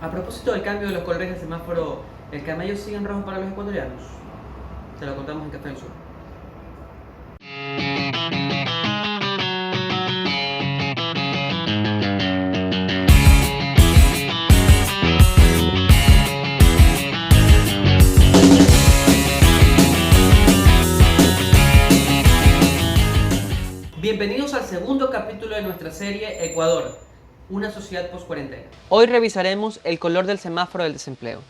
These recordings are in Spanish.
A propósito del cambio de los colores del semáforo, ¿el camello sigue en rojo para los ecuatorianos? Te lo contamos en Café del Sur. Bienvenidos al segundo capítulo de nuestra serie Ecuador, una sociedad post-cuarentena. Hoy revisaremos el color del semáforo del desempleo.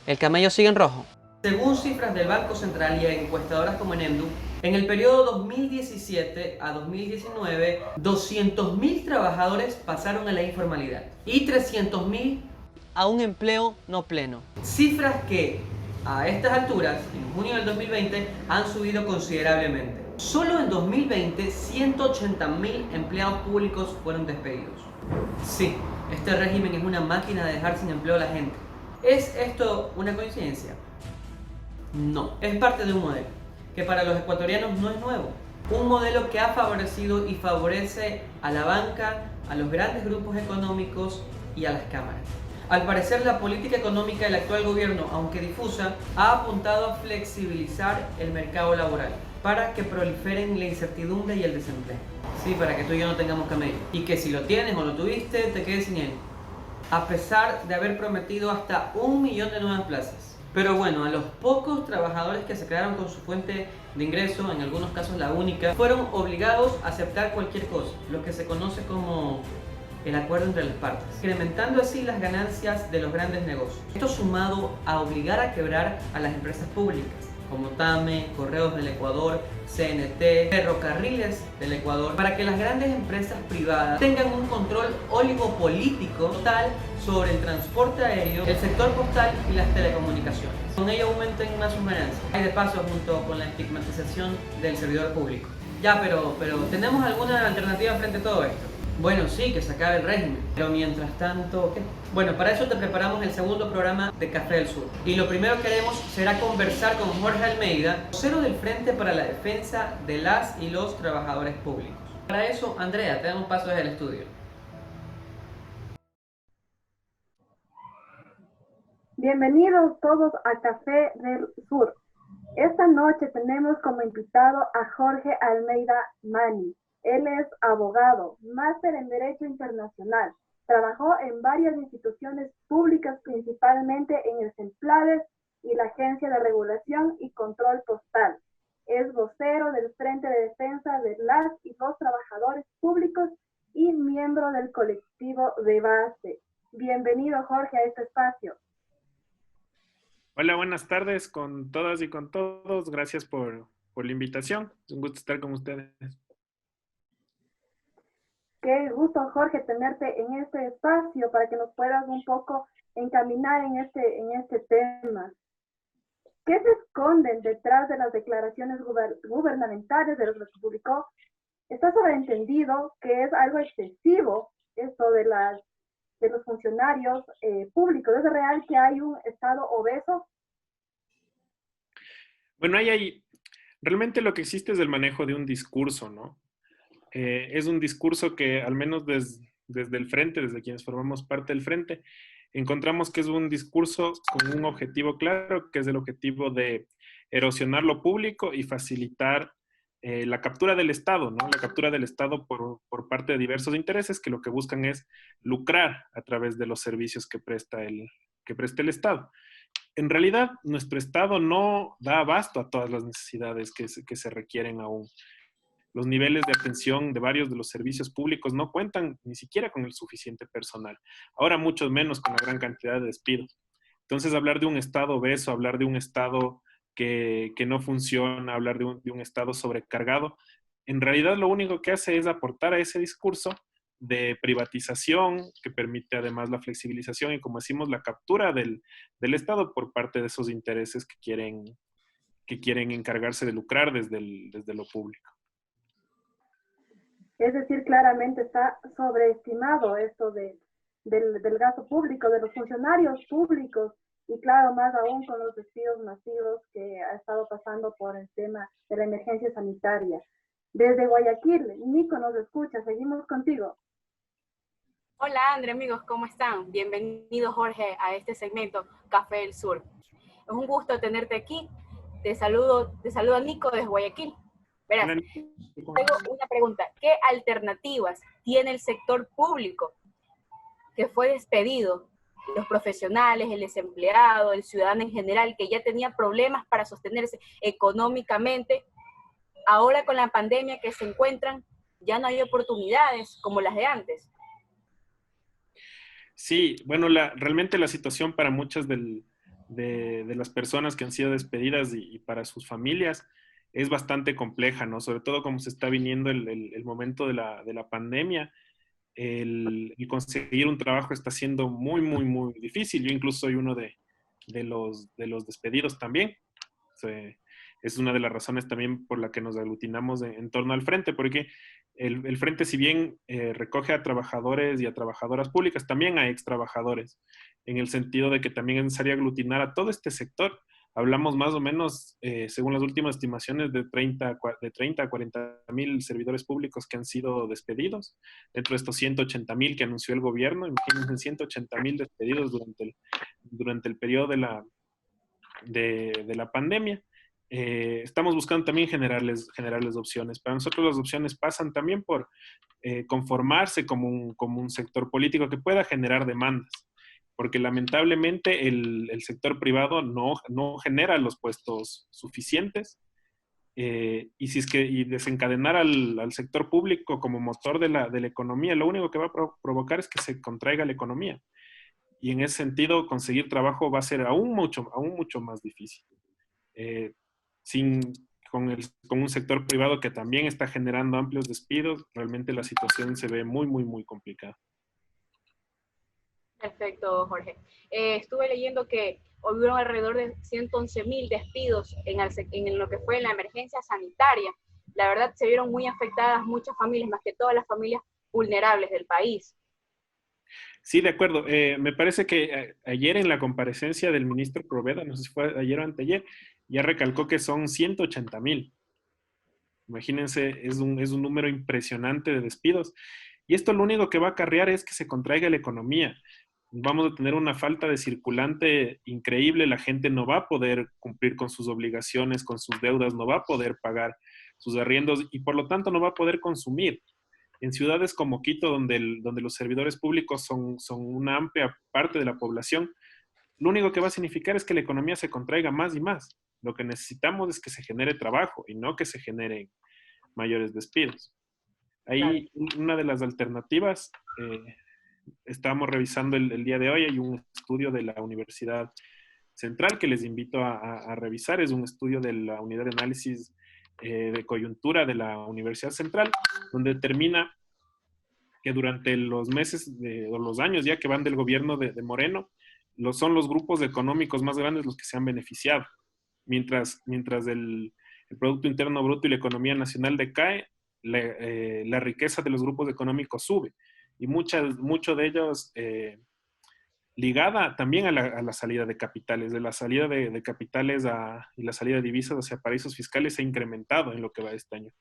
¿El camello sigue en rojo? Según cifras del Banco Central y encuestadoras como Enendu, en el periodo 2017 a 2019, 200.000 trabajadores pasaron a la informalidad y 300.000 a un empleo no pleno. Cifras que, a estas alturas, en junio del 2020, han subido considerablemente. Solo en 2020, 180.000 empleados públicos fueron despedidos. Sí, este régimen es una máquina de dejar sin empleo a la gente. ¿Es esto una coincidencia? No, es parte de un modelo que para los ecuatorianos no es nuevo. Un modelo que ha favorecido y favorece a la banca, a los grandes grupos económicos y a las cámaras. Al parecer, la política económica del actual gobierno, aunque difusa, ha apuntado a flexibilizar el mercado laboral para que proliferen la incertidumbre y el desempleo. Sí, para que tú y yo no tengamos camello. Y que si lo tienes o lo tuviste, te quedes sin él. A pesar de haber prometido hasta 1 millón de nuevas plazas. Pero bueno, a los pocos trabajadores que se quedaron con su fuente de ingreso, en algunos casos la única, fueron obligados a aceptar cualquier cosa, lo que se conoce como el acuerdo entre las partes, incrementando así las ganancias de los grandes negocios. Esto sumado a obligar a quebrar a las empresas públicas, como TAME, Correos del Ecuador, CNT, Ferrocarriles del Ecuador, para que las grandes empresas privadas tengan un control oligopolítico total sobre el transporte aéreo, el sector postal y las telecomunicaciones. Con ello aumenten más sus ganancias. Y de paso, junto con la estigmatización del servidor público. Ya, pero ¿tenemos alguna alternativa frente a todo esto? Bueno, sí, que se acabe el régimen, pero mientras tanto, ¿qué? Bueno, para eso te preparamos el segundo programa de Café del Sur. Y lo primero que haremos será conversar con Jorge Almeida, vocero del Frente para la Defensa de las y los Trabajadores Públicos. Para eso, Andrea, te damos paso desde el estudio. Bienvenidos todos a Café del Sur. Esta noche tenemos como invitado a Jorge Almeida Mani. Él es abogado, máster en Derecho Internacional. Trabajó en varias instituciones públicas, principalmente en el CENPLADES y la Agencia de Regulación y Control Postal. Es vocero del Frente de Defensa de las y los Trabajadores Públicos y miembro del colectivo de base. Bienvenido, Jorge, a este espacio. Hola, buenas tardes con todas y con todos. Gracias por la invitación. Es un gusto estar con ustedes. Qué gusto, Jorge, tenerte en este espacio para que nos puedas un poco encaminar en este tema. ¿Qué se esconden detrás de las declaraciones gubernamentales de los que publicó? Está sobreentendido que es algo excesivo esto de los funcionarios públicos. ¿Es real que hay un Estado obeso? Bueno, realmente lo que existe es el manejo de un discurso, ¿no? Es un discurso que al menos desde el frente, desde quienes formamos parte del frente, encontramos que es un discurso con un objetivo claro, que es el objetivo de erosionar lo público y facilitar la captura del Estado, ¿no? La captura del Estado por parte de diversos intereses que lo que buscan es lucrar a través de los servicios que presta el Estado. En realidad, nuestro Estado no da abasto a todas las necesidades que se requieren aún. Los niveles de atención de varios de los servicios públicos no cuentan ni siquiera con el suficiente personal. Ahora mucho menos con la gran cantidad de despidos. Entonces, hablar de un Estado obeso, hablar de un Estado que no funciona, hablar de un Estado sobrecargado, en realidad lo único que hace es aportar a ese discurso de privatización que permite además la flexibilización y, como decimos, la captura del Estado por parte de esos intereses que quieren encargarse de lucrar desde lo público. Es decir, claramente está sobreestimado esto del gasto público, de los funcionarios públicos, y claro, más aún con los despidos masivos que ha estado pasando por el tema de la emergencia sanitaria. Desde Guayaquil, Nico nos escucha, seguimos contigo. Hola, André, amigos, ¿cómo están? Bienvenido, Jorge, a este segmento Café del Sur. Es un gusto tenerte aquí. Te saludo a Nico desde Guayaquil. Verás, Hola, tengo una pregunta. ¿Qué alternativas tiene el sector público que fue despedido? Los profesionales, el desempleado, el ciudadano en general, que ya tenía problemas para sostenerse económicamente. Ahora con la pandemia que se encuentran, ya no hay oportunidades como las de antes. Sí, bueno, realmente la situación para muchas de las personas que han sido despedidas y para sus familias es bastante compleja, ¿no? Sobre todo como se está viniendo el momento de la pandemia, el conseguir un trabajo está siendo muy, muy, muy difícil. Yo incluso soy uno de los despedidos también. Es una de las razones también por la que nos aglutinamos en torno al frente, porque el frente, si bien recoge a trabajadores y a trabajadoras públicas, también a ex trabajadores, en el sentido de que también es necesario aglutinar a todo este sector. Hablamos más o menos, según las últimas estimaciones, de 30 a 40,000 servidores públicos que han sido despedidos, dentro de estos 180,000 que anunció el gobierno. Imagínense, 180,000 despedidos durante el periodo de la pandemia. Estamos buscando también generarles opciones. Para nosotros las opciones pasan también por conformarse como un sector político que pueda generar demandas, porque lamentablemente el sector privado no genera los puestos suficientes, y si es que desencadenar al sector público como motor de la economía, lo único que va a provocar es que se contraiga la economía. Y en ese sentido, conseguir trabajo va a ser aún mucho más difícil. Eh, sin, con un sector privado que también está generando amplios despidos, realmente la situación se ve muy, muy, muy complicada. Perfecto, Jorge. Estuve leyendo que hubieron alrededor de 111,000 despidos en lo que fue la emergencia sanitaria. La verdad, se vieron muy afectadas muchas familias, más que todas las familias vulnerables del país. Sí, de acuerdo. Me parece que ayer en la comparecencia del ministro Proveda, no sé si fue ayer o anteayer, ya recalcó que son 180,000. Imagínense, es un número impresionante de despidos. Y esto lo único que va a acarrear es que se contraiga la economía. Vamos a tener una falta de circulante increíble, la gente no va a poder cumplir con sus obligaciones, con sus deudas, no va a poder pagar sus arriendos y por lo tanto no va a poder consumir. En ciudades como Quito, donde los servidores públicos son una amplia parte de la población, lo único que va a significar es que la economía se contraiga más y más. Lo que necesitamos es que se genere trabajo y no que se generen mayores despidos. Claro. Ahí una de las alternativas, estábamos revisando el día de hoy, hay un estudio de la Universidad Central que les invito a revisar, es un estudio de la Unidad de Análisis de Coyuntura de la Universidad Central, donde determina que durante los meses o los años ya que van del gobierno de Moreno, son los grupos económicos más grandes los que se han beneficiado. Mientras el Producto Interno Bruto y la economía nacional decae, la riqueza de los grupos económicos sube. Y mucho de ellos ligada también a la salida de capitales. De la salida de capitales y la salida de divisas hacia paraísos fiscales se ha incrementado en lo que va de este año.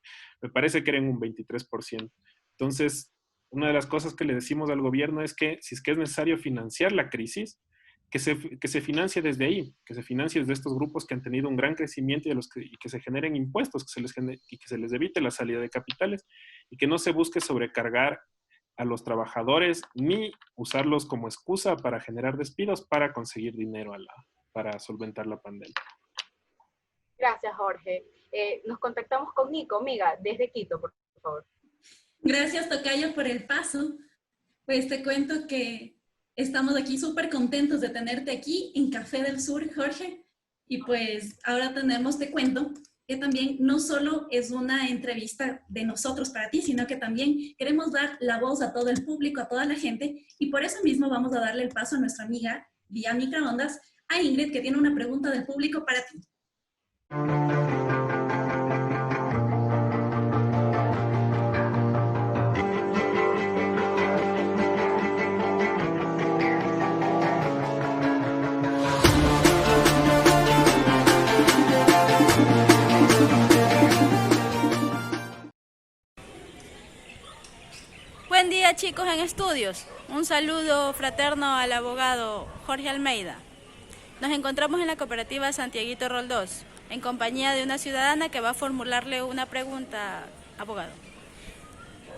Me parece que era en un 23%. Entonces, una de las cosas que le decimos al gobierno es que si es que es necesario financiar la crisis, que se financie desde ahí, que se financie desde estos grupos que han tenido un gran crecimiento y que se generen impuestos, y que se les evite la salida de capitales y que no se busque sobrecargar a los trabajadores ni usarlos como excusa para generar despidos para conseguir dinero para solventar la pandemia. Gracias, Jorge. Nos contactamos con Nico, amiga, desde Quito, por favor. Gracias, tocayo, por el paso. Pues te cuento que estamos aquí súper contentos de tenerte aquí en Café del Sur, Jorge. Y pues ahora te cuento, que también no solo es una entrevista de nosotros para ti, sino que también queremos dar la voz a todo el público, a toda la gente, y por eso mismo vamos a darle el paso a nuestra amiga vía microondas, a Ingrid, que tiene una pregunta del público para ti. Buen día, chicos en estudios. Un saludo fraterno al abogado Jorge Almeida. Nos encontramos en la cooperativa Santiaguito Roldós, en compañía de una ciudadana que va a formularle una pregunta, abogado.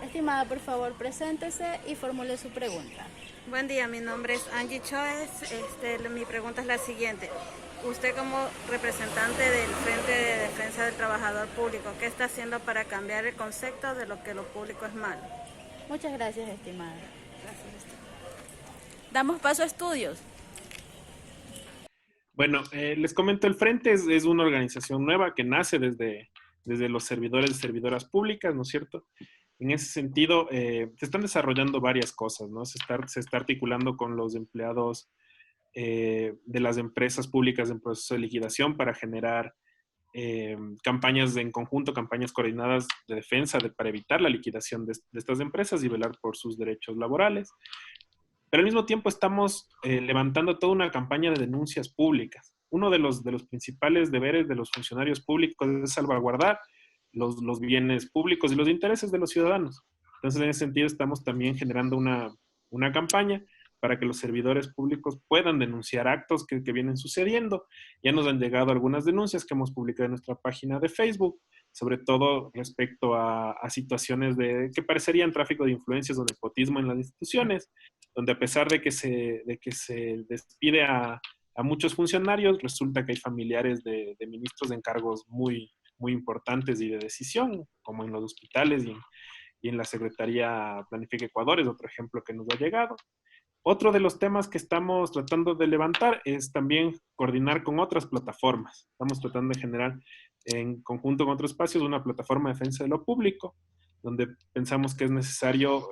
Estimada, por favor, preséntese y formule su pregunta. Buen día, mi nombre es Angie Choes. Mi pregunta es la siguiente. Usted como representante del Frente de Defensa del Trabajador Público, ¿qué está haciendo para cambiar el concepto de lo que lo público es malo? Muchas gracias, estimada. Damos paso a estudios. Bueno, les comento, el Frente es una organización nueva que nace desde los servidores y servidoras públicas, ¿no es cierto? En ese sentido, se están desarrollando varias cosas, ¿no? Se está articulando con los empleados de las empresas públicas en proceso de liquidación para generar campañas en conjunto, campañas coordinadas de defensa para evitar la liquidación de estas empresas y velar por sus derechos laborales. Pero al mismo tiempo estamos levantando toda una campaña de denuncias públicas. Uno de los principales deberes de los funcionarios públicos es salvaguardar los bienes públicos y los intereses de los ciudadanos. Entonces, en ese sentido, estamos también generando una campaña para que los servidores públicos puedan denunciar actos que vienen sucediendo. Ya nos han llegado algunas denuncias que hemos publicado en nuestra página de Facebook, sobre todo respecto a situaciones que parecerían tráfico de influencias o nepotismo en las instituciones, donde a pesar de que se despide a muchos funcionarios, resulta que hay familiares de ministros en cargos muy importantes y de decisión, como en los hospitales y en la Secretaría Planifica Ecuador, es otro ejemplo que nos ha llegado. Otro de los temas que estamos tratando de levantar es también coordinar con otras plataformas. Estamos tratando de generar en conjunto con otros espacios una plataforma de defensa de lo público, donde pensamos que es necesario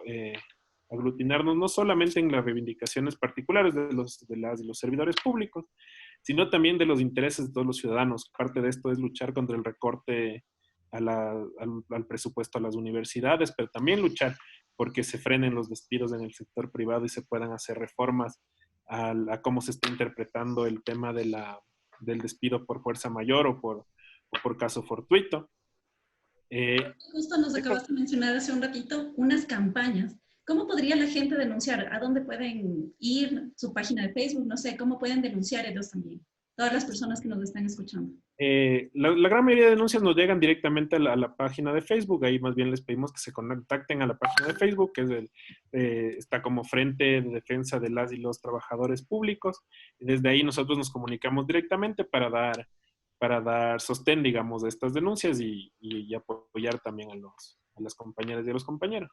aglutinarnos no solamente en las reivindicaciones particulares de los servidores públicos, sino también de los intereses de todos los ciudadanos. Parte de esto es luchar contra el recorte al presupuesto a las universidades, pero también luchar porque se frenen los despidos en el sector privado y se puedan hacer reformas a cómo se está interpretando el tema del despido por fuerza mayor o por caso fortuito. Justo nos acabas de mencionar hace un ratito unas campañas. ¿Cómo podría la gente denunciar? ¿A dónde pueden ir? ¿Su página de Facebook? No sé, ¿cómo pueden denunciar ellos también? Todas las personas que nos están escuchando. La gran mayoría de denuncias nos llegan directamente a la página de Facebook. Ahí más bien les pedimos que se contacten a la página de Facebook, que está como Frente de Defensa de las y los Trabajadores Públicos. Y desde ahí nosotros nos comunicamos directamente para dar sostén, digamos, a estas denuncias y apoyar también a las compañeras y a los compañeros.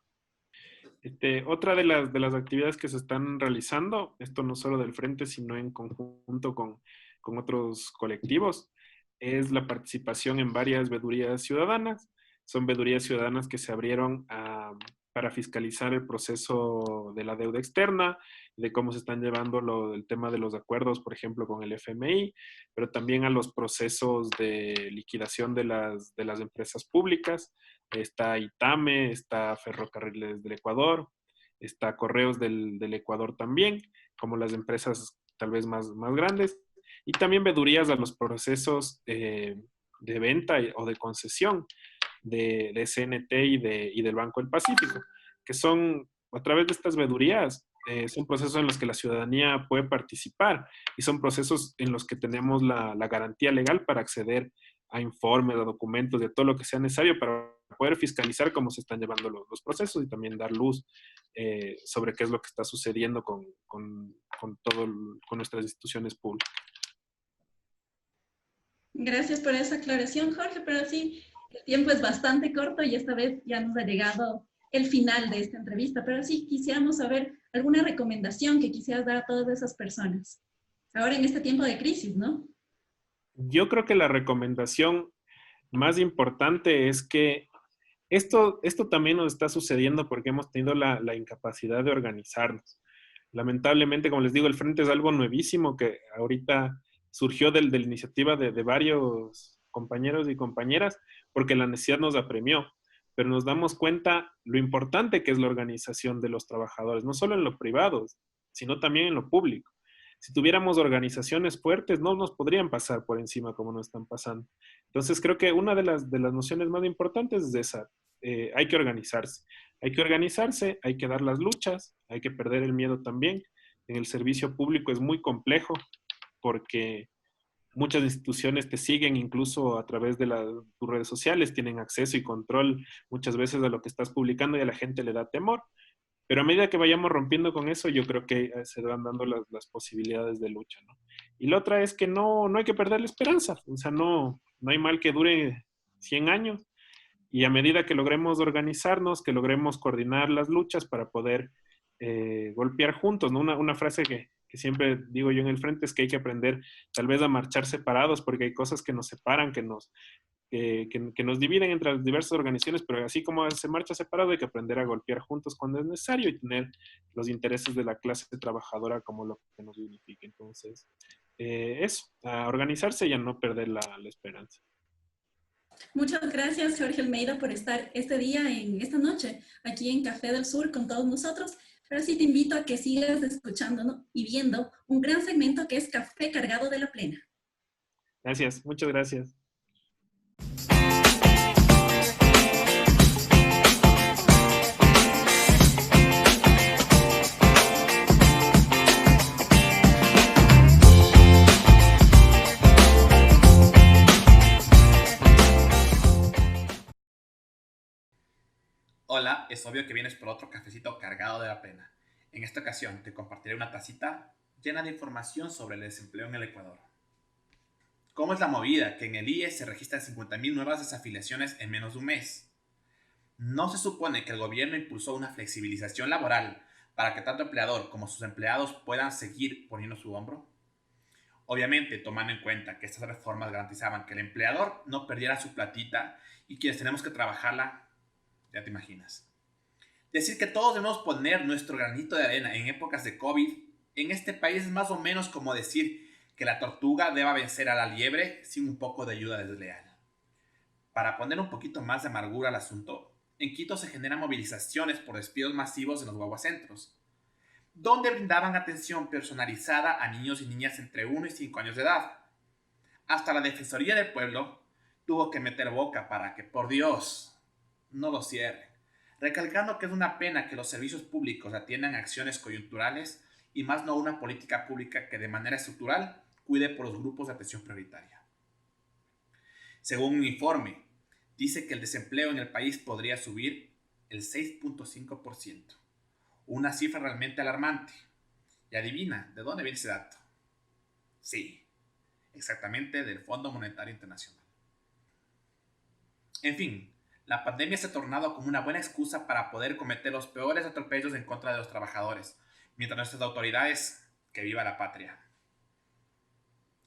Otra de las actividades que se están realizando, esto no solo del Frente, sino en conjunto con otros colectivos, es la participación en varias veedurías ciudadanas. Son veedurías ciudadanas que se abrieron para fiscalizar el proceso de la deuda externa, de cómo se están llevando el tema de los acuerdos, por ejemplo, con el FMI, pero también a los procesos de liquidación de las empresas públicas. Está ITAME, está Ferrocarriles del Ecuador, está Correos del Ecuador también, como las empresas tal vez más grandes. Y también veedurías a los procesos de venta o de concesión de CNT y del Banco del Pacífico, que son, a través de estas veedurías, son procesos en los que la ciudadanía puede participar y son procesos en los que tenemos la garantía legal para acceder a informes, a documentos, de todo lo que sea necesario para poder fiscalizar cómo se están llevando los procesos y también dar luz sobre qué es lo que está sucediendo con nuestras instituciones públicas. Gracias por esa aclaración, Jorge, pero sí, el tiempo es bastante corto y esta vez ya nos ha llegado el final de esta entrevista, pero sí quisiéramos saber alguna recomendación que quisieras dar a todas esas personas, ahora en este tiempo de crisis, ¿no? Yo creo que la recomendación más importante es que esto también nos está sucediendo porque hemos tenido la incapacidad de organizarnos. Lamentablemente, como les digo, el Frente es algo nuevísimo que ahorita surgió de la iniciativa de varios compañeros y compañeras porque la necesidad nos apremió, pero nos damos cuenta lo importante que es la organización de los trabajadores, no solo en lo privado, sino también en lo público. Si tuviéramos organizaciones fuertes, no nos podrían pasar por encima como nos están pasando. Entonces, creo que una de las nociones más importantes es esa. Hay que organizarse. Hay que organizarse, hay que dar las luchas, hay que perder el miedo también. En el servicio público es muy complejo porque muchas instituciones te siguen incluso a través de tus redes sociales, tienen acceso y control muchas veces de lo que estás publicando y a la gente le da temor. Pero a medida que vayamos rompiendo con eso, yo creo que se van dando las posibilidades de lucha, ¿no? Y la otra es que no hay que perder la esperanza. O sea, no hay mal que dure 100 años. Y a medida que logremos organizarnos, que logremos coordinar las luchas para poder golpear juntos, ¿no? Una frase que siempre digo yo en el frente es que hay que aprender tal vez a marchar separados porque hay cosas que nos separan, que nos dividen entre las diversas organizaciones, pero así como se marcha separado hay que aprender a golpear juntos cuando es necesario y tener los intereses de la clase trabajadora como lo que nos unifique. Entonces, eso, a organizarse y a no perder la esperanza. Muchas gracias, Jorge Almeida, por estar esta noche, aquí en Café del Sur con todos nosotros. Pero sí te invito a que sigas escuchando, ¿no? Y viendo un gran segmento que es Café Cargado de la Plena. Gracias, muchas gracias. Hola, es obvio que vienes por otro cafecito cargado de la pena. En esta ocasión te compartiré una tacita llena de información sobre el desempleo en el Ecuador. ¿Cómo es la movida? Que en el IES se registran 50.000 nuevas desafiliaciones en menos de un mes. ¿No se supone que el gobierno impulsó una flexibilización laboral para que tanto empleador como sus empleados puedan seguir poniendo su hombro? Obviamente, tomando en cuenta que estas reformas garantizaban que el empleador no perdiera su platita y quienes tenemos que trabajarla, ya te imaginas. Decir que todos debemos poner nuestro granito de arena en épocas de COVID en este país es más o menos como decir que la tortuga deba vencer a la liebre sin un poco de ayuda desleal. Para poner un poquito más de amargura al asunto, en Quito se generan movilizaciones por despidos masivos en los guaguacentros, donde brindaban atención personalizada a niños y niñas entre 1 y 5 años de edad. Hasta la Defensoría del Pueblo tuvo que meter boca para que, por Dios, no lo cierren, recalcando que es una pena que los servicios públicos atiendan acciones coyunturales y más no una política pública que de manera estructural cuide por los grupos de atención prioritaria. Según un informe, dice que el desempleo en el país podría subir el 6.5%, una cifra realmente alarmante. Y adivina, ¿de dónde viene ese dato? Sí, exactamente del Fondo Monetario Internacional. En fin, la pandemia se ha tornado como una buena excusa para poder cometer los peores atropellos en contra de los trabajadores, mientras nuestras autoridades, que viva la patria.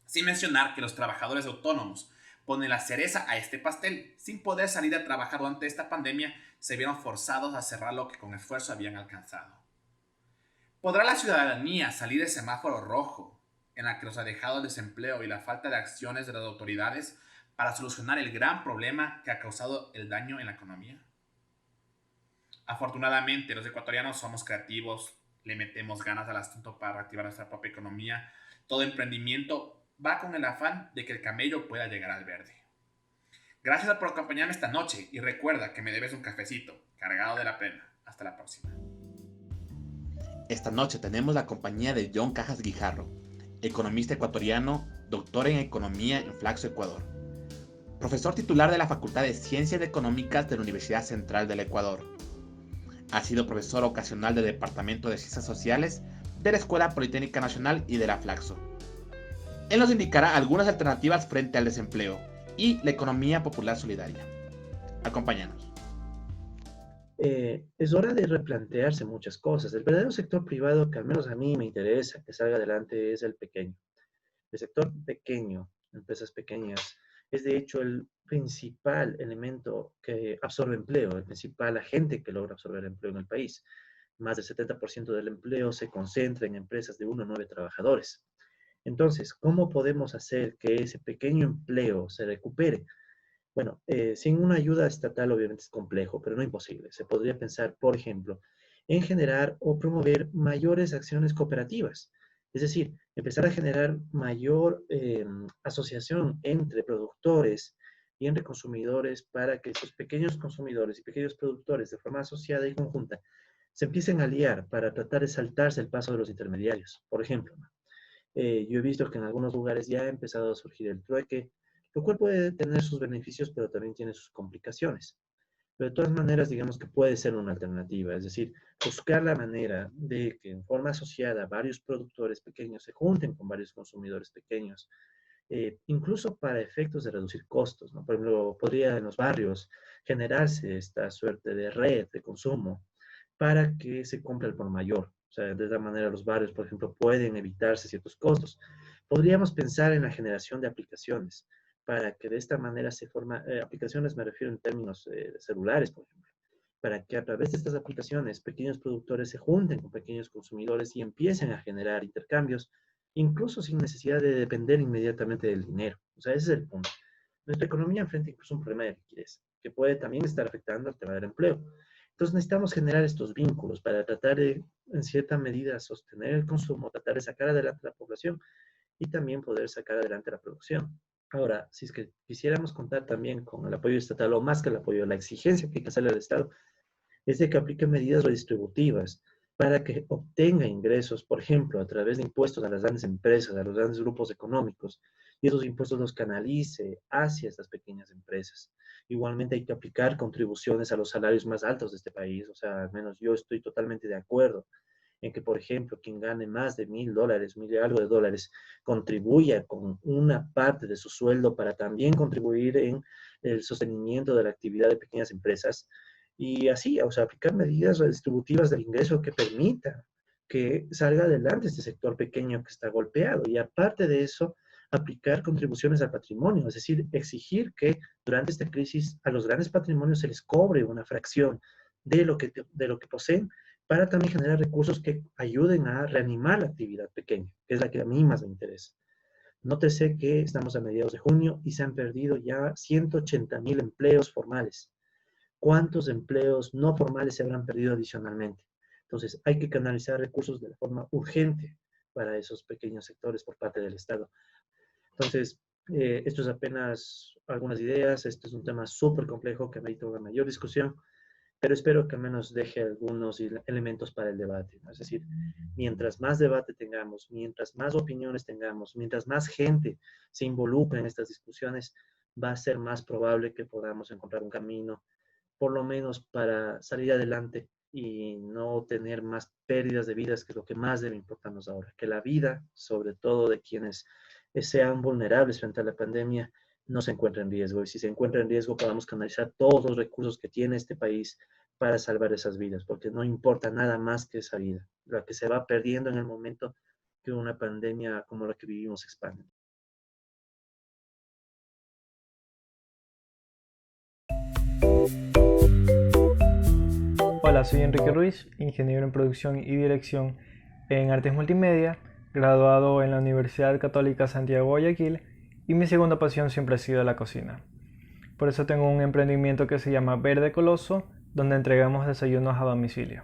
Sin mencionar que los trabajadores autónomos ponen la cereza a este pastel. Sin poder salir a trabajar durante esta pandemia, se vieron forzados a cerrar lo que con esfuerzo habían alcanzado. ¿Podrá la ciudadanía salir del semáforo rojo en la que nos ha dejado el desempleo y la falta de acciones de las autoridades para solucionar el gran problema que ha causado el daño en la economía? Afortunadamente, los ecuatorianos somos creativos, le metemos ganas al asunto para reactivar nuestra propia economía. Todo emprendimiento va con el afán de que el camello pueda llegar al verde. Gracias por acompañarme esta noche y recuerda que me debes un cafecito cargado de la pena. Hasta la próxima. Esta noche tenemos la compañía de John Cajas Guijarro, economista ecuatoriano, doctor en Economía en Flaxo, Ecuador. Profesor titular de la Facultad de Ciencias Económicas de la Universidad Central del Ecuador. Ha sido profesor ocasional del Departamento de Ciencias Sociales de la Escuela Politécnica Nacional y de la Flaxo. Él nos indicará algunas alternativas frente al desempleo y la economía popular solidaria. Acompáñanos. Es hora de replantearse muchas cosas. El verdadero sector privado que al menos a mí me interesa que salga adelante es el pequeño. El sector pequeño, empresas pequeñas, es de hecho el principal elemento que absorbe empleo, el principal agente que logra absorber empleo en el país. Más del 70% del empleo se concentra en empresas de 1 a 9 trabajadores. Entonces, ¿cómo podemos hacer que ese pequeño empleo se recupere? Bueno, sin una ayuda estatal obviamente es complejo, pero no imposible. Se podría pensar, por ejemplo, en generar o promover mayores acciones cooperativas. Es decir, empezar a generar mayor asociación entre productores y entre consumidores para que esos pequeños consumidores y pequeños productores de forma asociada y conjunta se empiecen a aliar para tratar de saltarse el paso de los intermediarios. Por ejemplo, yo he visto que en algunos lugares ya ha empezado a surgir el trueque, lo cual puede tener sus beneficios, pero también tiene sus complicaciones. Pero de todas maneras, digamos que puede ser una alternativa, es decir, buscar la manera de que en forma asociada varios productores pequeños se junten con varios consumidores pequeños, incluso para efectos de reducir costos, ¿no? Por ejemplo, podría en los barrios generarse esta suerte de red de consumo para que se compre al por mayor. O sea, de esa manera los barrios, por ejemplo, pueden evitarse ciertos costos. Podríamos pensar en la generación de aplicaciones para que de esta manera se forma, aplicaciones me refiero en términos celulares, por ejemplo, para que a través de estas aplicaciones pequeños productores se junten con pequeños consumidores y empiecen a generar intercambios, incluso sin necesidad de depender inmediatamente del dinero. O sea, ese es el punto. Nuestra economía enfrenta incluso un problema de liquidez, que puede también estar afectando al tema del empleo. Entonces necesitamos generar estos vínculos para tratar de, en cierta medida, sostener el consumo, tratar de sacar adelante la población y también poder sacar adelante la producción. Ahora, si es que quisiéramos contar también con el apoyo estatal, o más que el apoyo, la exigencia que hay que hacerle al Estado, es de que aplique medidas redistributivas para que obtenga ingresos, por ejemplo, a través de impuestos a las grandes empresas, a los grandes grupos económicos, y esos impuestos los canalice hacia estas pequeñas empresas. Igualmente hay que aplicar contribuciones a los salarios más altos de este país, o sea, al menos yo estoy totalmente de acuerdo en que, por ejemplo, quien gane más de $1,000, 1,000 y algo de dólares, contribuya con una parte de su sueldo para también contribuir en el sostenimiento de la actividad de pequeñas empresas. Y así, o sea, aplicar medidas redistributivas del ingreso que permita que salga adelante este sector pequeño que está golpeado. Y aparte de eso, aplicar contribuciones al patrimonio, es decir, exigir que durante esta crisis a los grandes patrimonios se les cobre una fracción de lo que poseen para también generar recursos que ayuden a reanimar la actividad pequeña, que es la que a mí más me interesa. Nótese que estamos a mediados de junio y se han perdido ya 180,000 empleos formales. ¿Cuántos empleos no formales se habrán perdido adicionalmente? Entonces, hay que canalizar recursos de forma urgente para esos pequeños sectores por parte del Estado. Entonces, esto es apenas algunas ideas. Este es un tema súper complejo que amerita una mayor discusión, pero espero que al menos deje algunos elementos para el debate, ¿no? Es decir, mientras más debate tengamos, mientras más opiniones tengamos, mientras más gente se involucre en estas discusiones, va a ser más probable que podamos encontrar un camino, por lo menos para salir adelante y no tener más pérdidas de vidas, que es lo que más debe importarnos ahora. Que la vida, sobre todo de quienes sean vulnerables frente a la pandemia, no se encuentra en riesgo. Y si se encuentra en riesgo, podamos canalizar todos los recursos que tiene este país para salvar esas vidas, porque no importa nada más que esa vida, la que se va perdiendo en el momento que una pandemia como la que vivimos se expande. Hola, soy Enrique Ruiz, ingeniero en producción y dirección en artes multimedia, graduado en la Universidad Católica Santiago Guayaquil, y mi segunda pasión siempre ha sido la cocina. Por eso tengo un emprendimiento que se llama Verde Coloso, donde entregamos desayunos a domicilio.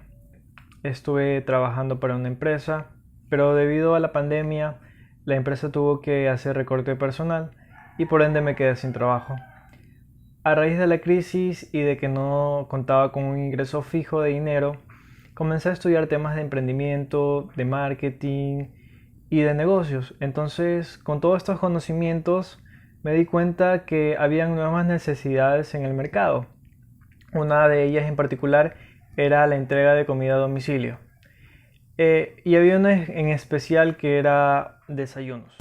Estuve trabajando para una empresa, pero debido a la pandemia, la empresa tuvo que hacer recorte de personal y por ende me quedé sin trabajo. A raíz de la crisis y de que no contaba con un ingreso fijo de dinero, comencé a estudiar temas de emprendimiento, de marketing y de negocios. Entonces, con todos estos conocimientos, me di cuenta que habían nuevas necesidades en el mercado. Una de ellas en particular era la entrega de comida a domicilio. Y había una en especial que era desayunos.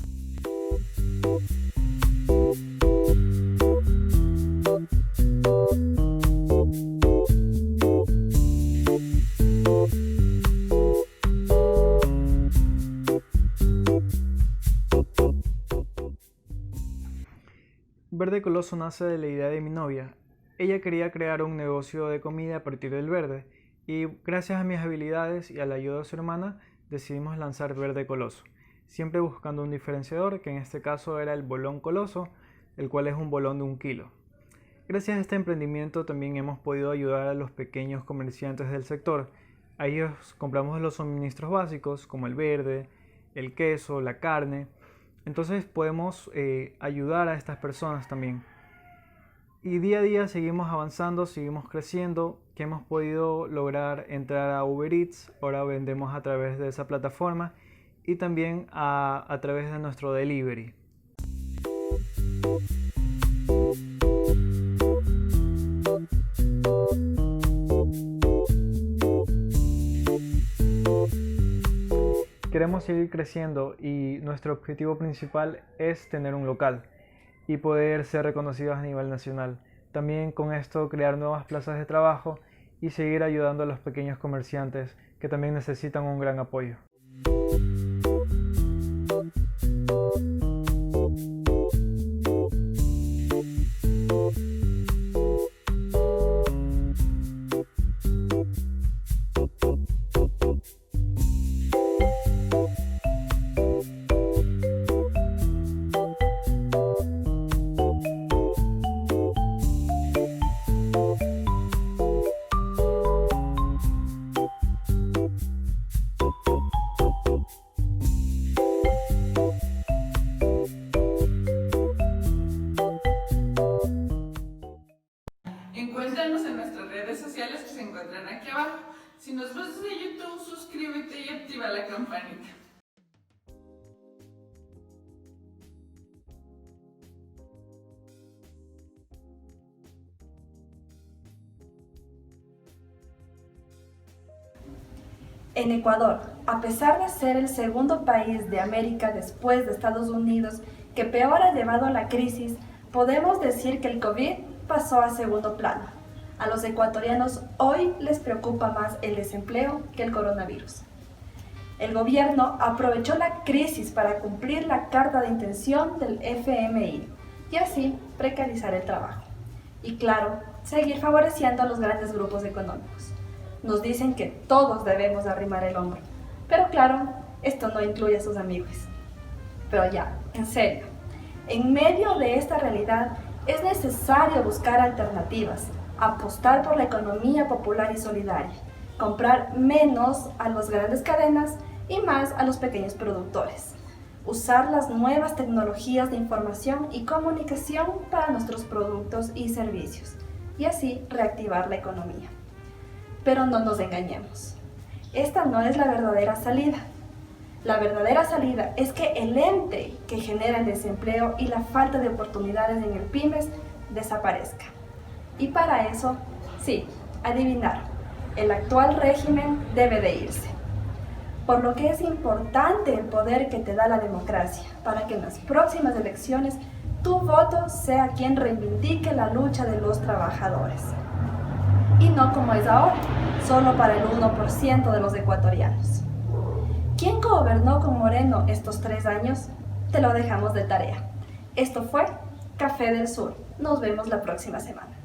Verde Coloso nace de la idea de mi novia. Ella quería crear un negocio de comida a partir del verde y gracias a mis habilidades y a la ayuda de su hermana decidimos lanzar Verde Coloso, siempre buscando un diferenciador, que en este caso era el bolón coloso, el cual es un bolón de 1 kilo. Gracias a este emprendimiento también hemos podido ayudar a los pequeños comerciantes del sector. A ellos compramos los suministros básicos como el verde, el queso, la carne. Entonces podemos ayudar a estas personas también. Y día a día seguimos avanzando, seguimos creciendo, que hemos podido lograr entrar a Uber Eats, ahora vendemos a través de esa plataforma y también a través de nuestro delivery. Queremos seguir creciendo y nuestro objetivo principal es tener un local y poder ser reconocidos a nivel nacional. También con esto crear nuevas plazas de trabajo y seguir ayudando a los pequeños comerciantes que también necesitan un gran apoyo. Encuéntranos en nuestras redes sociales que se encuentran aquí abajo. Si nos ves desde YouTube, suscríbete y activa la campanita. En Ecuador, a pesar de ser el segundo país de América después de Estados Unidos que peor ha llevado la crisis, podemos decir que el COVID pasó a segundo plano. A los ecuatorianos hoy les preocupa más el desempleo que el coronavirus. El gobierno aprovechó la crisis para cumplir la carta de intención del FMI y así precarizar el trabajo. Y claro, seguir favoreciendo a los grandes grupos económicos. Nos dicen que todos debemos arrimar el hombro, pero claro, esto no incluye a sus amigos. Pero ya, en serio, en medio de esta realidad es necesario buscar alternativas, apostar por la economía popular y solidaria, comprar menos a las grandes cadenas y más a los pequeños productores, usar las nuevas tecnologías de información y comunicación para nuestros productos y servicios, y así reactivar la economía. Pero no nos engañemos, esta no es la verdadera salida. La verdadera salida es que el ente que genera el desempleo y la falta de oportunidades en el pymes desaparezca. Y para eso, sí, adivinar, el actual régimen debe de irse. Por lo que es importante el poder que te da la democracia, para que en las próximas elecciones tu voto sea quien reivindique la lucha de los trabajadores. Y no como es ahora, solo para el 1% de los ecuatorianos. ¿Quién gobernó con Moreno estos 3 años? Te lo dejamos de tarea. Esto fue Café del Sur. Nos vemos la próxima semana.